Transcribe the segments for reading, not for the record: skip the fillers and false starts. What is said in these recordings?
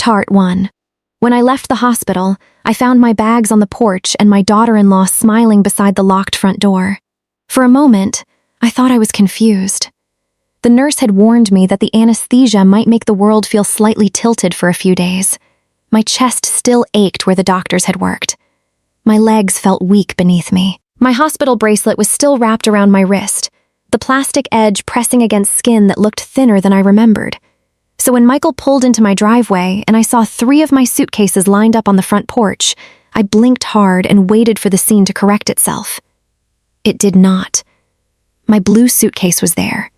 Part 1. When I left the hospital, I found my bags on the porch and my daughter-in-law smiling beside the locked front door. For a moment, I thought I was confused. The nurse had warned me that the anesthesia might make the world feel slightly tilted for a few days. My chest still ached where the doctors had worked. My legs felt weak beneath me. My hospital bracelet was still wrapped around my wrist, the plastic edge pressing against skin that looked thinner than I remembered. So when Michael pulled into my driveway and I saw 3 of my suitcases lined up on the front porch, I blinked hard and waited for the scene to correct itself. It did not. My blue suitcase was there.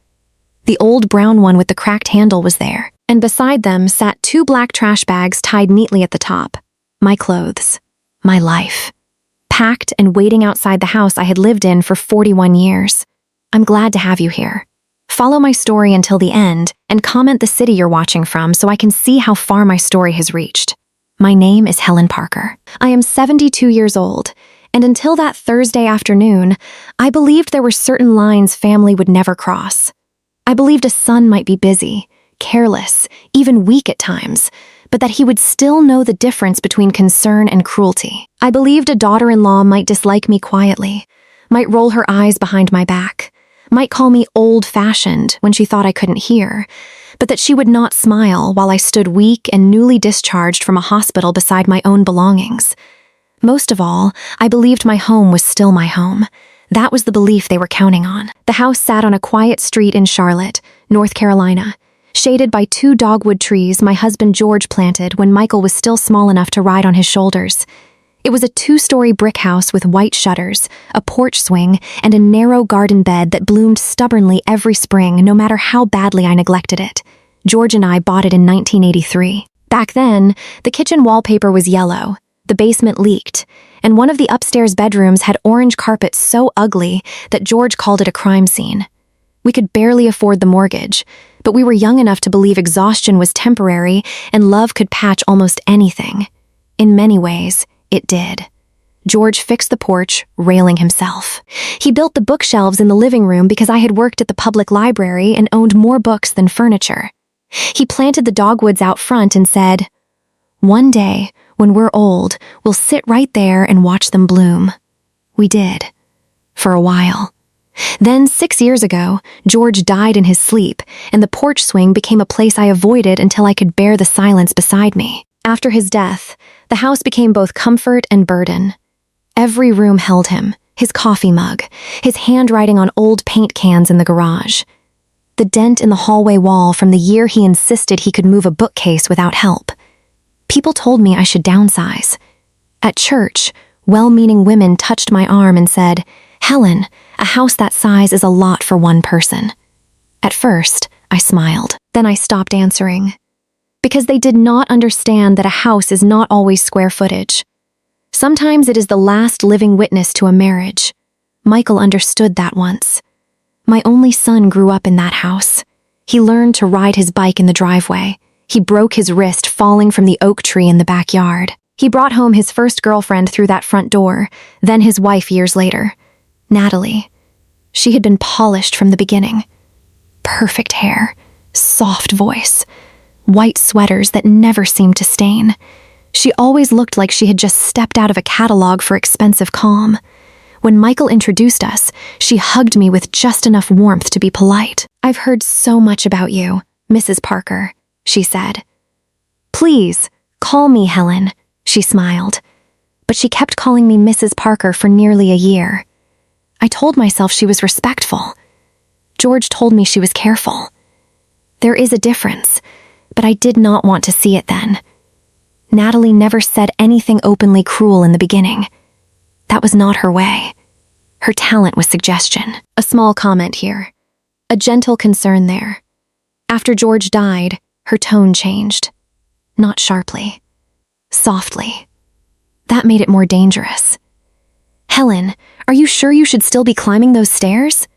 The old brown one with the cracked handle was there, and beside them sat 2 black trash bags tied neatly at the top. My clothes. My life. Packed and waiting outside the house I had lived in for 41 years. I'm glad to have you here. Follow my story until the end and comment the city you're watching from so I can see how far my story has reached. My name is Helen Parker. I am 72 years old, and until that Thursday afternoon, I believed there were certain lines family would never cross. I believed a son might be busy, careless, even weak at times, but that he would still know the difference between concern and cruelty. I believed a daughter-in-law might dislike me quietly, might roll her eyes behind my back, might call me old-fashioned when she thought I couldn't hear, but that she would not smile while I stood weak and newly discharged from a hospital beside my own belongings. Most of all, I believed my home was still my home. That was the belief they were counting on. The house sat on a quiet street in Charlotte, North Carolina, shaded by 2 dogwood trees my husband George planted when Michael was still small enough to ride on his shoulders. It was a 2-story brick house with white shutters, a porch swing, and a narrow garden bed that bloomed stubbornly every spring no matter how badly I neglected it. George and I bought it in 1983. Back then, the kitchen wallpaper was yellow, the basement leaked, and one of the upstairs bedrooms had orange carpet so ugly that George called it a crime scene. We could barely afford the mortgage, but we were young enough to believe exhaustion was temporary and love could patch almost anything. In many ways, it did. George fixed the porch, railing himself. He built the bookshelves in the living room because I had worked at the public library and owned more books than furniture. He planted the dogwoods out front and said, "One day, when we're old, we'll sit right there and watch them bloom." We did. For a while. Then 6 years ago, George died in his sleep, and the porch swing became a place I avoided until I could bear the silence beside me. After his death, the house became both comfort and burden. Every room held him, his coffee mug, his handwriting on old paint cans in the garage. The dent in the hallway wall from the year he insisted he could move a bookcase without help. People told me I should downsize. At church, well-meaning women touched my arm and said, "Helen, a house that size is a lot for one person." At first, I smiled. Then I stopped answering. Because they did not understand that a house is not always square footage. Sometimes it is the last living witness to a marriage. Michael understood that once. My only son grew up in that house. He learned to ride his bike in the driveway. He broke his wrist falling from the oak tree in the backyard. He brought home his first girlfriend through that front door, then his wife years later. Natalie. She had been polished from the beginning. Perfect hair, soft voice, white sweaters that never seemed to stain. She always looked like she had just stepped out of a catalog for expensive calm. When Michael introduced us, she hugged me with just enough warmth to be polite. "I've heard so much about you, Mrs. Parker," she said. "Please, call me Helen," she smiled. But she kept calling me Mrs. Parker for nearly a year. I told myself she was respectful. George told me she was careful. There is a difference, but I did not want to see it then. Natalie never said anything openly cruel in the beginning. That was not her way. Her talent was suggestion. A small comment here. A gentle concern there. After George died, her tone changed. Not sharply. Softly. That made it more dangerous. "Helen, are you sure you should still be climbing those stairs?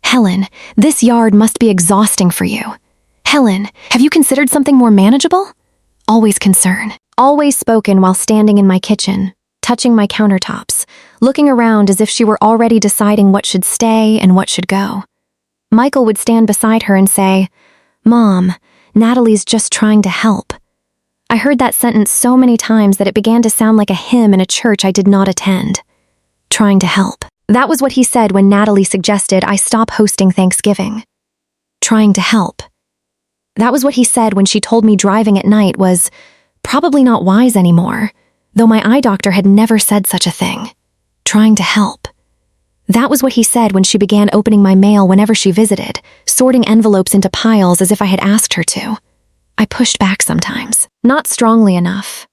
Helen, this yard must be exhausting for you. Helen, have you considered something more manageable?" Always concern. Always spoken while standing in my kitchen, touching my countertops, looking around as if she were already deciding what should stay and what should go. Michael would stand beside her and say, "Mom, Natalie's just trying to help." I heard that sentence so many times that it began to sound like a hymn in a church I did not attend. Trying to help. That was what he said when Natalie suggested I stop hosting Thanksgiving. Trying to help. That was what he said when she told me driving at night was probably not wise anymore, though my eye doctor had never said such a thing. Trying to help. That was what he said when she began opening my mail whenever she visited, sorting envelopes into piles as if I had asked her to. I pushed back sometimes, not strongly enough.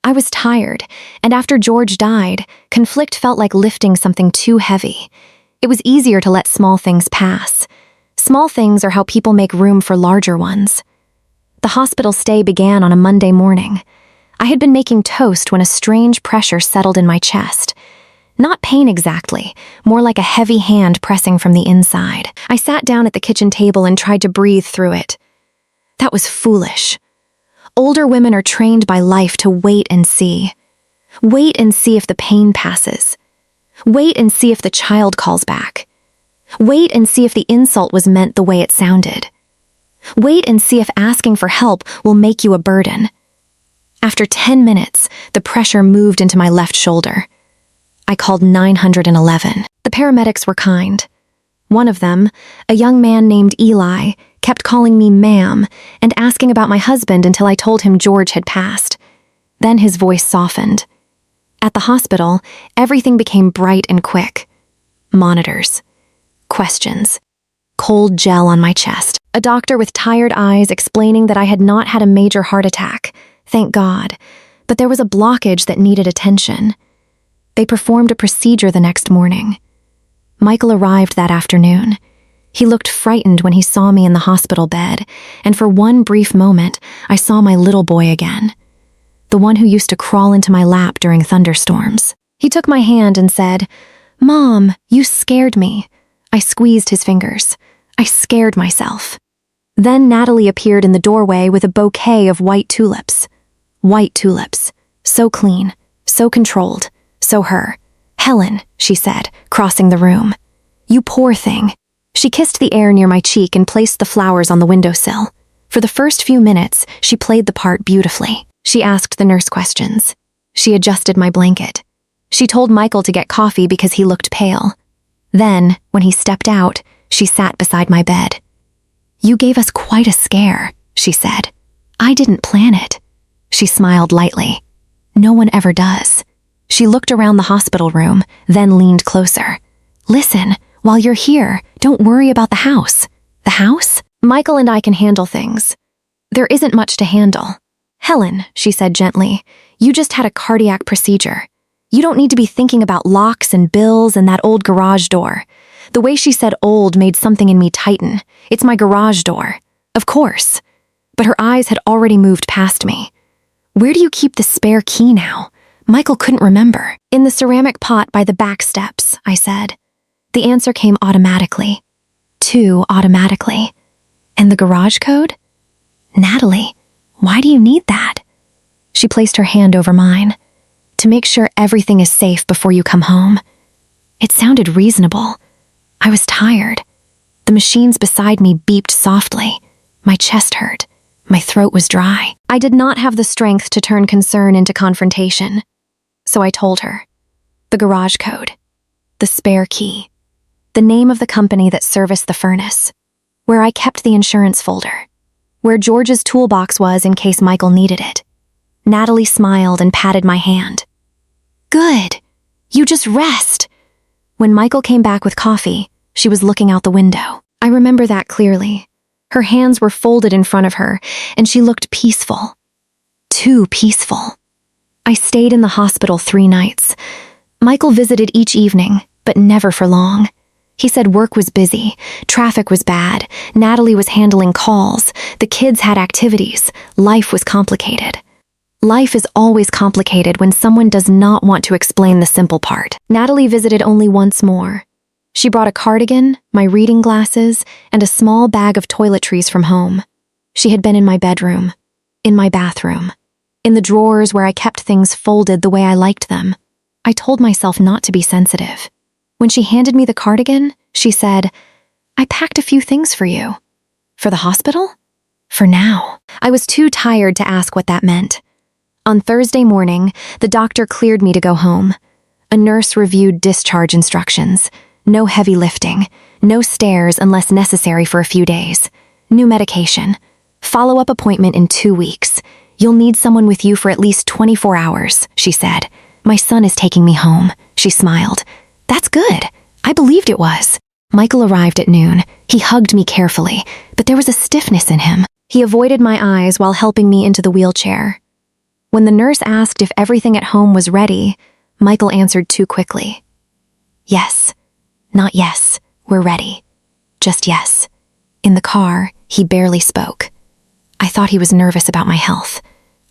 I was tired, and after George died, conflict felt like lifting something too heavy. It was easier to let small things pass. Small things are how people make room for larger ones. The hospital stay began on a Monday morning. I had been making toast when a strange pressure settled in my chest. Not pain exactly, more like a heavy hand pressing from the inside. I sat down at the kitchen table and tried to breathe through it. That was foolish. Older women are trained by life to wait and see. Wait and see if the pain passes. Wait and see if the child calls back. Wait and see if the insult was meant the way it sounded. Wait and see if asking for help will make you a burden. After 10 minutes, the pressure moved into my left shoulder. I called 911. The paramedics were kind. One of them, a young man named Eli, kept calling me ma'am and asking about my husband until I told him George had passed. Then his voice softened. At the hospital, everything became bright and quick. Monitors. Questions. Cold gel on my chest. A doctor with tired eyes explaining that I had not had a major heart attack, thank God, but there was a blockage that needed attention. They performed a procedure the next morning. Michael arrived that afternoon. He looked frightened when he saw me in the hospital bed, and for one brief moment, I saw my little boy again. The one who used to crawl into my lap during thunderstorms. He took my hand and said, "Mom, you scared me." I squeezed his fingers. I scared myself. Then Natalie appeared in the doorway with a bouquet of white tulips. White tulips. So clean, so controlled, so her. "Helen," she said, crossing the room. "You poor thing." She kissed the air near my cheek and placed the flowers on the windowsill. For the first few minutes, she played the part beautifully. She asked the nurse questions. She adjusted my blanket. She told Michael to get coffee because he looked pale. Then, when he stepped out, she sat beside my bed. "You gave us quite a scare," she said. "I didn't plan it." She smiled lightly. No one ever does. She looked around the hospital room, then leaned closer. "Listen, while you're here, don't worry about the house." "The house? Michael and I can handle things." "There isn't much to handle." "Helen," she said gently, "you just had a cardiac procedure. You don't need to be thinking about locks and bills and that old garage door." The way she said old made something in me tighten. "It's my garage door." "Of course." But her eyes had already moved past me. "Where do you keep the spare key now?" Michael couldn't remember. "In the ceramic pot by the back steps," I said. The answer came automatically. Too automatically. "And the garage code?" "Natalie, why do you need that?" She placed her hand over mine. "To make sure everything is safe before you come home." It sounded reasonable. I was tired. The machines beside me beeped softly. My chest hurt. My throat was dry. I did not have the strength to turn concern into confrontation. So I told her. The garage code. The spare key. The name of the company that serviced the furnace. Where I kept the insurance folder. Where George's toolbox was in case Michael needed it. Natalie smiled and patted my hand. "Good. You just rest." When Michael came back with coffee, she was looking out the window. I remember that clearly. Her hands were folded in front of her, and she looked peaceful. Too peaceful. I stayed in the hospital 3 nights. Michael visited each evening, but never for long. He said work was busy, traffic was bad, Natalie was handling calls, the kids had activities, life was complicated. Life is always complicated when someone does not want to explain the simple part. Natalie visited only once more. She brought a cardigan, my reading glasses, and a small bag of toiletries from home. She had been in my bedroom, in my bathroom, in the drawers where I kept things folded the way I liked them. I told myself not to be sensitive. When she handed me the cardigan, she said, "I packed a few things for you." "For the hospital?" "For now." I was too tired to ask what that meant. On Thursday morning, the doctor cleared me to go home. A nurse reviewed discharge instructions. No heavy lifting. No stairs unless necessary for a few days. New medication. Follow-up appointment in 2 weeks. You'll need someone with you for at least 24 hours, she said. My son is taking me home, she smiled. That's good. I believed it was. Michael arrived at noon. He hugged me carefully, but there was a stiffness in him. He avoided my eyes while helping me into the wheelchair. When the nurse asked if everything at home was ready, Michael answered too quickly. Yes. Not yes. We're ready. Just yes. In the car, he barely spoke. I thought he was nervous about my health.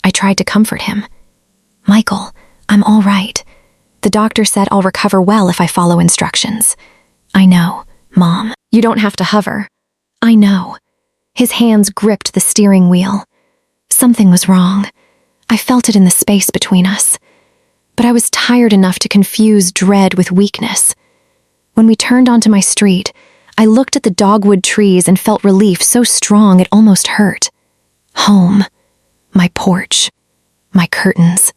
I tried to comfort him. Michael, I'm all right. The doctor said I'll recover well if I follow instructions. I know, Mom. You don't have to hover. I know. His hands gripped the steering wheel. Something was wrong. I felt it in the space between us. But I was tired enough to confuse dread with weakness. When we turned onto my street, I looked at the dogwood trees and felt relief so strong it almost hurt. Home. My porch. My curtains.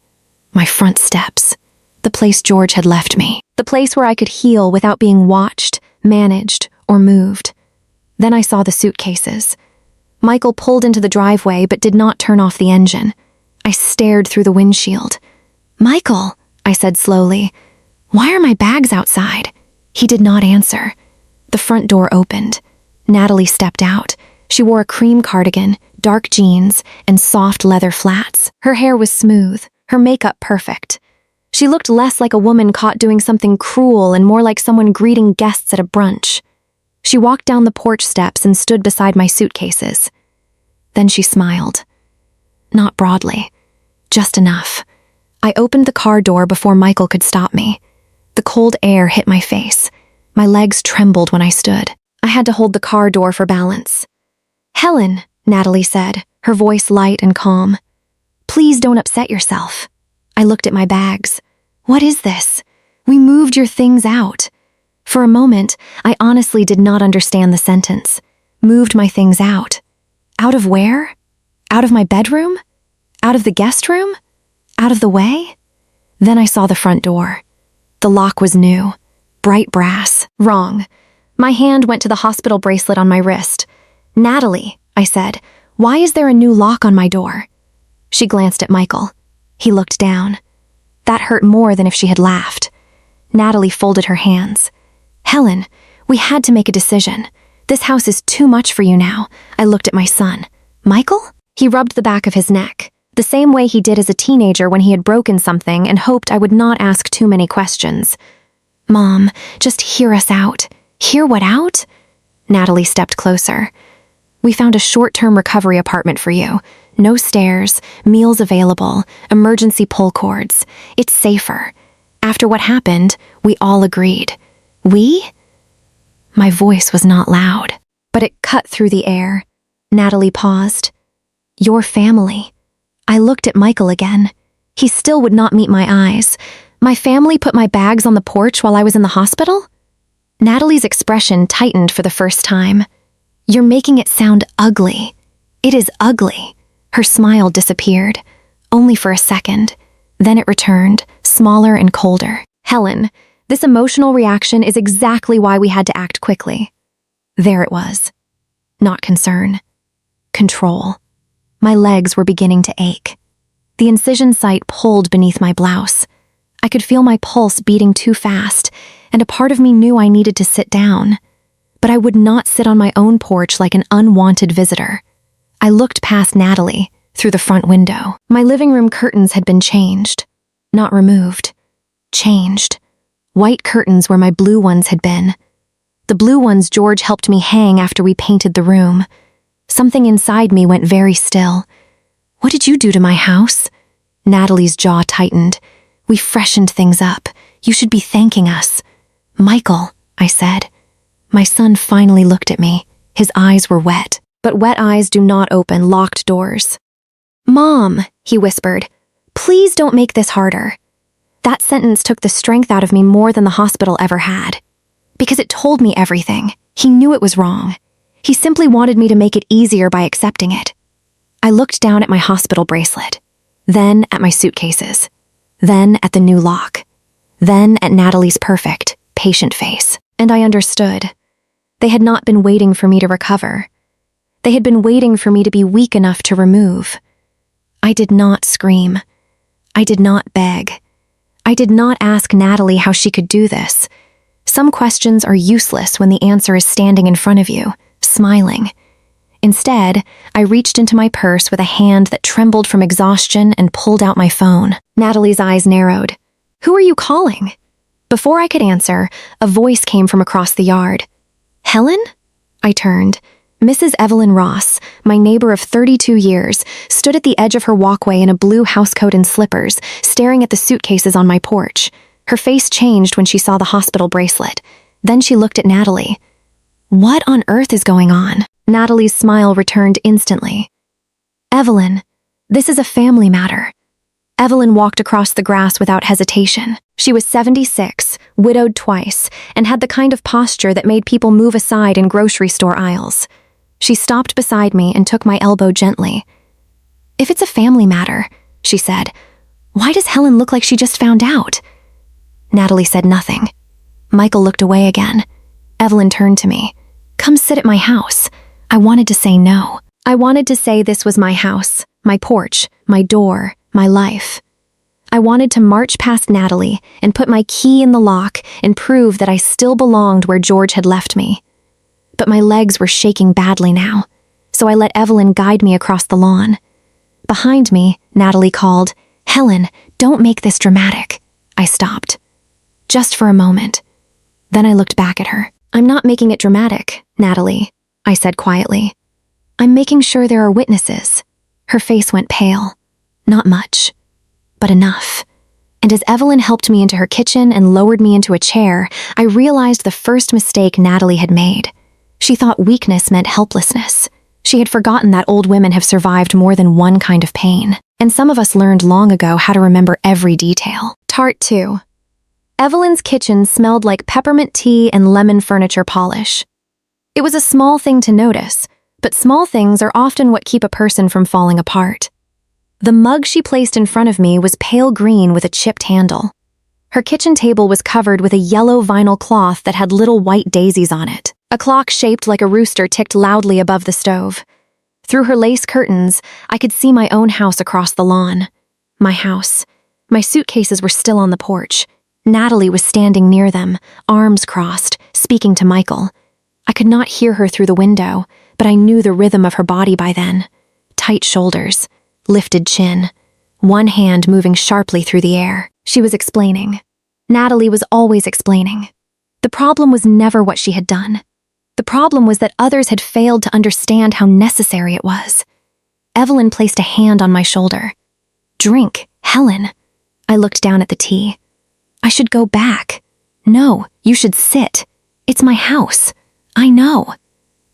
My front steps. The place George had left me. The place where I could heal without being watched, managed, or moved. Then I saw the suitcases. Michael pulled into the driveway but did not turn off the engine. I stared through the windshield. Michael, I said slowly, why are my bags outside? He did not answer. The front door opened. Natalie stepped out. She wore a cream cardigan, dark jeans, and soft leather flats. Her hair was smooth, her makeup perfect. She looked less like a woman caught doing something cruel and more like someone greeting guests at a brunch. She walked down the porch steps and stood beside my suitcases. Then she smiled. Not broadly, just enough. I opened the car door before Michael could stop me. The cold air hit my face. My legs trembled when I stood. I had to hold the car door for balance. Helen, Natalie said, her voice light and calm. Please don't upset yourself. I looked at my bags. What is this? We moved your things out. For a moment, I honestly did not understand the sentence. Moved my things out. Out of where? Out of my bedroom? Out of the guest room? Out of the way? Then I saw the front door. The lock was new. Bright brass. Wrong. My hand went to the hospital bracelet on my wrist. Natalie, I said, why is there a new lock on my door? She glanced at Michael. He looked down. That hurt more than if she had laughed. Natalie folded her hands. Helen, we had to make a decision. This house is too much for you now. I looked at my son. Michael? He rubbed the back of his neck, the same way he did as a teenager when he had broken something and hoped I would not ask too many questions. Mom, just hear us out. Hear what out? Natalie stepped closer. We found a short-term recovery apartment for you. No stairs, meals available, emergency pull cords. It's safer. After what happened, we all agreed. We? My voice was not loud, but it cut through the air. Natalie paused. Your family. I looked at Michael again. He still would not meet my eyes. My family put my bags on the porch while I was in the hospital? Natalie's expression tightened for the first time. You're making it sound ugly. It is ugly. Her smile disappeared, only for a second. Then it returned, smaller and colder. Helen, this emotional reaction is exactly why we had to act quickly. There it was. Not concern. Control. My legs were beginning to ache. The incision site pulled beneath my blouse. I could feel my pulse beating too fast, and a part of me knew I needed to sit down. But I would not sit on my own porch like an unwanted visitor. I looked past Natalie, through the front window. My living room curtains had been changed. Not removed. Changed. White curtains where my blue ones had been. The blue ones George helped me hang after we painted the room. Something inside me went very still. What did you do to my house? Natalie's jaw tightened. We freshened things up. You should be thanking us. Michael, I said. My son finally looked at me. His eyes were wet. But wet eyes do not open locked doors. Mom, he whispered, please don't make this harder. That sentence took the strength out of me more than the hospital ever had. Because it told me everything. He knew it was wrong. He simply wanted me to make it easier by accepting it. I looked down at my hospital bracelet. then at my suitcases, then at the new lock, then at Natalie's perfect, patient face. And I understood. They had not been waiting for me to recover. They had been waiting for me to be weak enough to remove. I did not scream. I did not beg. I did not ask Natalie how she could do this. Some questions are useless when the answer is standing in front of you, smiling. Instead, I reached into my purse with a hand that trembled from exhaustion and pulled out my phone. Natalie's eyes narrowed. "Who are you calling?" Before I could answer, a voice came from across the yard. "Helen?" I turned. Mrs. Evelyn Ross, my neighbor of 32 years, stood at the edge of her walkway in a blue housecoat and slippers, staring at the suitcases on my porch. Her face changed when she saw the hospital bracelet. Then she looked at Natalie. "What on earth is going on?" Natalie's smile returned instantly. "Evelyn, this is a family matter." Evelyn walked across the grass without hesitation. She was 76, widowed twice, and had the kind of posture that made people move aside in grocery store aisles. She stopped beside me and took my elbow gently. "If it's a family matter," she said, "why does Helen look like she just found out?" Natalie said nothing. Michael looked away again. Evelyn turned to me. "Come sit at my house." I wanted to say no. I wanted to say this was my house, my porch, my door, my life. I wanted to march past Natalie and put my key in the lock and prove that I still belonged where George had left me. But my legs were shaking badly now, so I let Evelyn guide me across the lawn. Behind me, Natalie called, "Helen, don't make this dramatic." I stopped. Just for a moment. Then I looked back at her. "I'm not making it dramatic, Natalie," I said quietly. "I'm making sure there are witnesses." Her face went pale. Not much, but enough. And as Evelyn helped me into her kitchen and lowered me into a chair, I realized the first mistake Natalie had made. She thought weakness meant helplessness. She had forgotten that old women have survived more than one kind of pain, and some of us learned long ago how to remember every detail. Part 2. Evelyn's kitchen smelled like peppermint tea and lemon furniture polish. It was a small thing to notice, but small things are often what keep a person from falling apart. The mug she placed in front of me was pale green with a chipped handle. Her kitchen table was covered with a yellow vinyl cloth that had little white daisies on it. A clock shaped like a rooster ticked loudly above the stove. Through her lace curtains, I could see my own house across the lawn. My house. My suitcases were still on the porch. Natalie was standing near them, arms crossed, speaking to Michael. I could not hear her through the window, but I knew the rhythm of her body by then. Tight shoulders, lifted chin, one hand moving sharply through the air. She was explaining. Natalie was always explaining. The problem was never what she had done. The problem was that others had failed to understand how necessary it was. Evelyn placed a hand on my shoulder. "Drink, Helen." I looked down at the tea. "I should go back." "No, you should sit. It's my house. I know.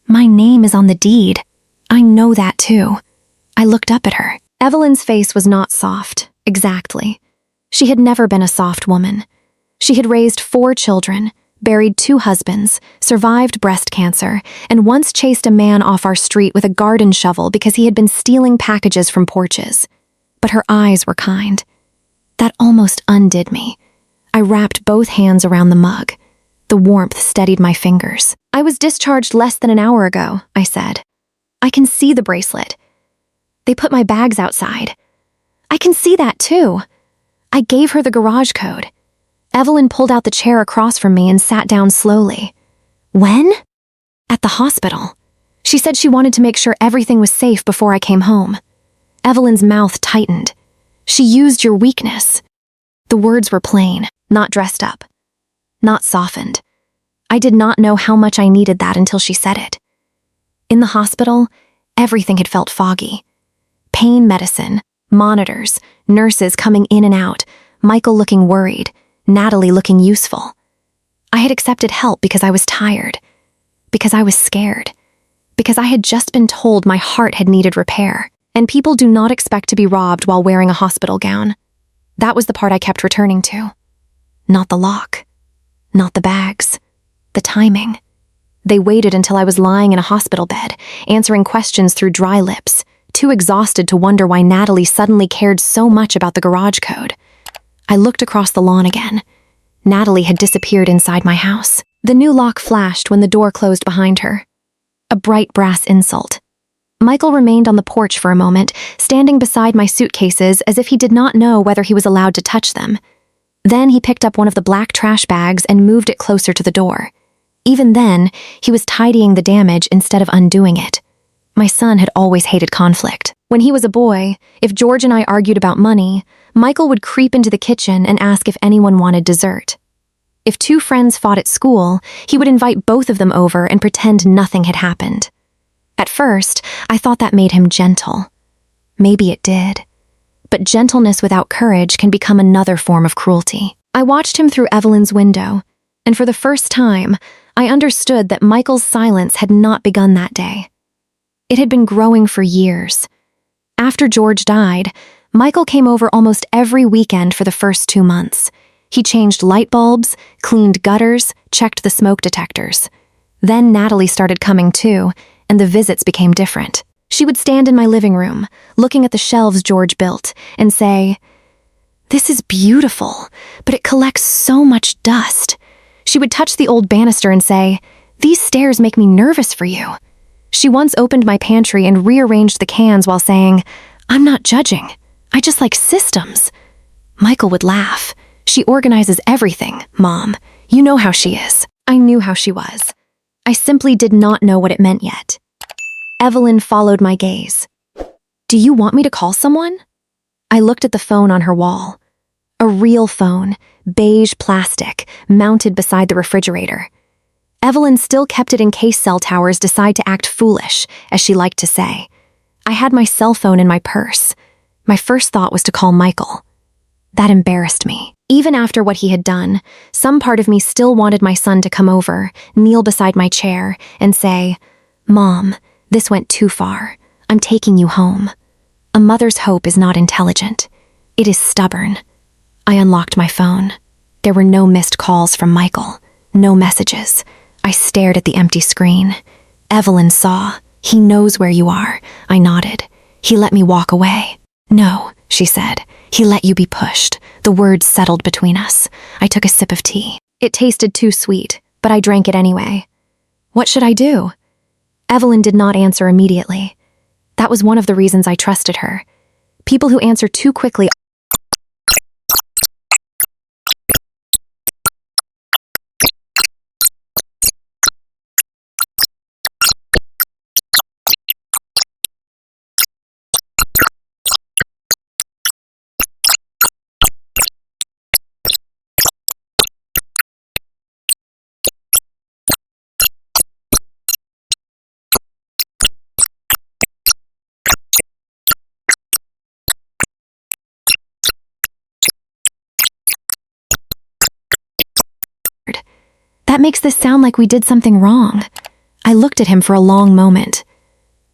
My name is on the deed. I know that too." I looked up at her. Evelyn's face was not soft, exactly. She had never been a soft woman. She had raised 4 children, buried 2 husbands, survived breast cancer, and once chased a man off our street with a garden shovel because he had been stealing packages from porches. But her eyes were kind. That almost undid me. I wrapped both hands around the mug. The warmth steadied my fingers. "I was discharged less than an hour ago," I said. "I can see the bracelet. They put my bags outside. I can see that too." I gave her the garage code. Evelyn pulled out the chair across from me and sat down slowly. "When?" "At the hospital. She said she wanted to make sure everything was safe before I came home." Evelyn's mouth tightened. "She used your weakness." The words were plain, not dressed up, not softened. I did not know how much I needed that until she said it. In the hospital, everything had felt foggy. Pain medicine, monitors, nurses coming in and out, Michael looking worried, Natalie looking useful. I had accepted help because I was tired, because I was scared, because I had just been told my heart had needed repair, and people do not expect to be robbed while wearing a hospital gown. That was the part I kept returning to. Not the lock, not the bags, the timing. They waited until I was lying in a hospital bed, answering questions through dry lips, too exhausted to wonder why Natalie suddenly cared so much about the garage code. I looked across the lawn again. Natalie had disappeared inside my house. The new lock flashed when the door closed behind her. A bright brass insult. Michael remained on the porch for a moment, standing beside my suitcases as if he did not know whether he was allowed to touch them. Then he picked up one of the black trash bags and moved it closer to the door. Even then, he was tidying the damage instead of undoing it. My son had always hated conflict. When he was a boy, if George and I argued about money, Michael would creep into the kitchen and ask if anyone wanted dessert. If two friends fought at school, he would invite both of them over and pretend nothing had happened. At first, I thought that made him gentle. Maybe it did. But gentleness without courage can become another form of cruelty. I watched him through Evelyn's window, and for the first time, I understood that Michael's silence had not begun that day. It had been growing for years. After George died, Michael came over almost every weekend for the first 2 months. He changed light bulbs, cleaned gutters, checked the smoke detectors. Then Natalie started coming too, and the visits became different. She would stand in my living room, looking at the shelves George built, and say, "This is beautiful, but it collects so much dust." She would touch the old banister and say, "These stairs make me nervous for you." She once opened my pantry and rearranged the cans while saying, "I'm not judging. I just like systems." Michael would laugh. "She organizes everything, Mom. You know how she is." I knew how she was. I simply did not know what it meant yet. Evelyn followed my gaze. "Do you want me to call someone?" I looked at the phone on her wall. A real phone, beige plastic, mounted beside the refrigerator. Evelyn still kept it in case cell towers decide to act foolish, as she liked to say. I had my cell phone in my purse. My first thought was to call Michael. That embarrassed me. Even after what he had done, some part of me still wanted my son to come over, kneel beside my chair, and say, "Mom, this went too far. I'm taking you home." A mother's hope is not intelligent. It is stubborn. I unlocked my phone. There were no missed calls from Michael, no messages. I stared at the empty screen. Evelyn saw. "He knows where you are." I nodded. "He let me walk away." "No," she said. "He let you be pushed." The words settled between us. I took a sip of tea. It tasted too sweet, but I drank it anyway. What should I do? Evelyn did not answer immediately. That was one of the reasons I trusted her. People who answer too quickly That makes this sound like we did something wrong. I looked at him for a long moment.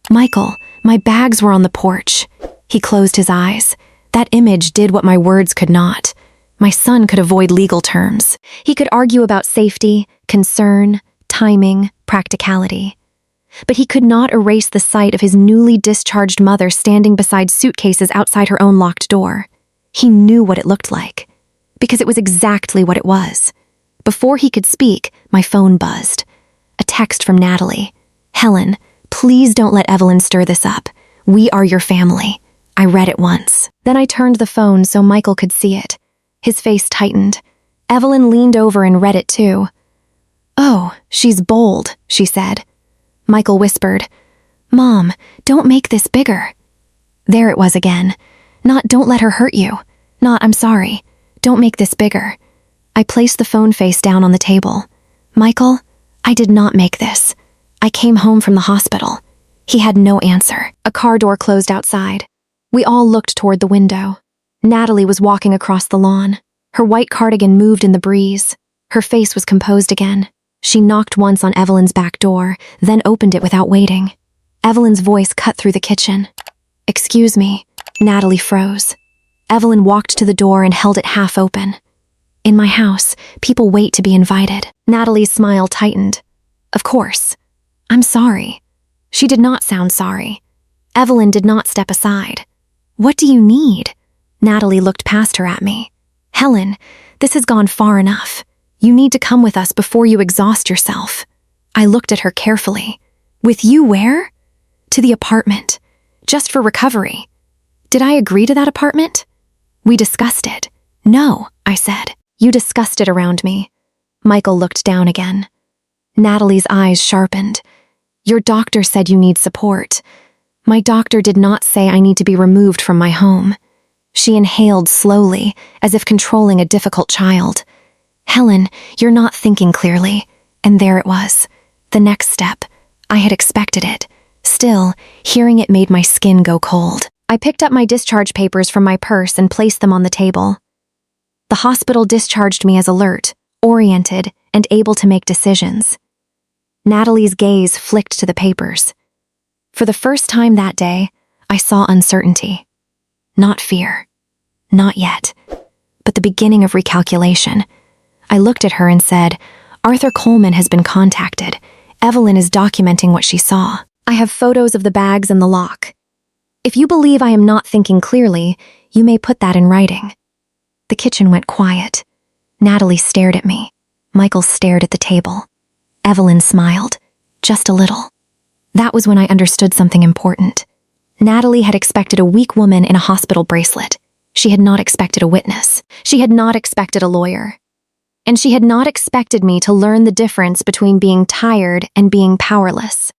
"Michael, my bags were on the porch." He closed his eyes. That image did what my words could not. My son could avoid legal terms. He could argue about safety, concern, timing, practicality. But he could not erase the sight of his newly discharged mother standing beside suitcases outside her own locked door. He knew what it looked like, because it was exactly what it was. Before he could speak, my phone buzzed. A text from Natalie. "Helen, please don't let Evelyn stir this up. We are your family." I read it once. Then I turned the phone so Michael could see it. His face tightened. Evelyn leaned over and read it too. "Oh, she's bold," she said. Michael whispered, "Mom, don't make this bigger." There it was again. Not "don't let her hurt you." Not "I'm sorry. Don't make this bigger." I placed the phone face down on the table. "Michael, I did not make this. I came home from the hospital." He had no answer. A car door closed outside. We all looked toward the window. Natalie was walking across the lawn. Her white cardigan moved in the breeze. Her face was composed again. She knocked once on Evelyn's back door, then opened it without waiting. Evelyn's voice cut through the kitchen. "Excuse me." Natalie froze. Evelyn walked to the door and held it half open. "In my house, people wait to be invited." Natalie's smile tightened. "Of course. I'm sorry." She did not sound sorry. Evelyn did not step aside. "What do you need?" Natalie looked past her at me. "Helen, this has gone far enough. You need to come with us before you exhaust yourself." I looked at her carefully. "With you where?" "To the apartment. Just for recovery." "Did I agree to that apartment?" "We discussed it." "No," I said. "You discussed it around me." Michael looked down again. Natalie's eyes sharpened. "Your doctor said you need support." "My doctor did not say I need to be removed from my home." She inhaled slowly, as if controlling a difficult child. "Helen, you're not thinking clearly." And there it was. The next step. I had expected it. Still, hearing it made my skin go cold. I picked up my discharge papers from my purse and placed them on the table. The hospital discharged me as alert, oriented, and able to make decisions. Natalie's gaze flicked to the papers. For the first time that day, I saw uncertainty. Not fear. Not yet. But the beginning of recalculation. I looked at her and said, "Arthur Coleman has been contacted. Evelyn is documenting what she saw. I have photos of the bags and the lock. If you believe I am not thinking clearly, you may put that in writing." The kitchen went quiet. Natalie stared at me. Michael stared at the table. Evelyn smiled. Just a little. That was when I understood something important. Natalie had expected a weak woman in a hospital bracelet. She had not expected a witness. She had not expected a lawyer. And she had not expected me to learn the difference between being tired and being powerless.